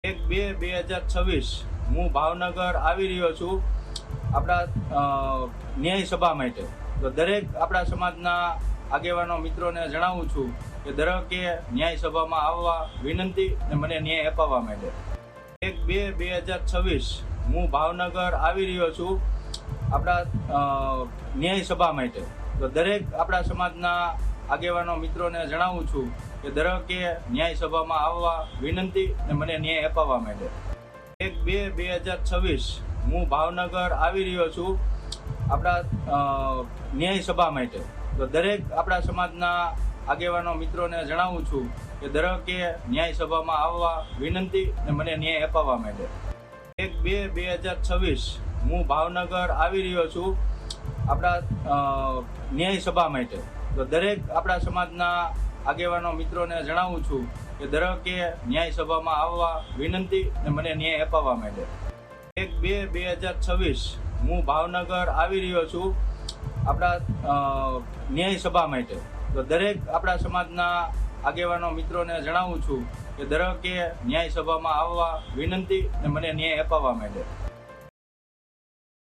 1/2/2026 હું ભાવનગર આવી રહ્યો છું આપણા ન્યાય સભા માટે. તો દરેક આપણા સમાજના આગેવાનો મિત્રોને જણાવું છું કે દરેકે ન્યાય સભામાં આવવા વિનંતી અને મને ન્યાય અપાવવા માટે. 1/2/2026 હું ભાવનગર આવી રહ્યો છું આપણા ન્યાય સભા માટે. તો દરેક આપણા સમાજના આગેવાનો મિત્રોને જણાવું છું કે દરેકે ન્યાય સભામાં આવવા વિનંતી અને મને ન્યાય અપાવવા માટે. 1/2/2026 હું ભાવનગર આવી રહ્યો છું આપણા ન્યાય સભા માટે. તો દરેક આપણા સમાજના આગેવાનો મિત્રોને જણાવું છું કે દરેકે ન્યાય સભામાં આવવા વિનંતી અને મને ન્યાય અપાવવા માટે. 1/2/2026 હું ભાવનગર આવી રહ્યો છું આપણા ન્યાય સભા માટે. તો દરેક આપણા સમાજના આગેવાનો મિત્રોને જણાવું છું કે દરેકે ન્યાય સભામાં આવવા વિનંતી અને મને ન્યાય અપાવવા માટે. 1/2/2026 હું ભાવનગર આવી રહ્યો છું આપણા ન્યાય સભા માટે. તો દરેક આપણા સમાજના આગેવાનો મિત્રોને જણાવું છું કે દરેકે ન્યાય સભામાં આવવા વિનંતી અને મને ન્યાય અપાવવા માટે.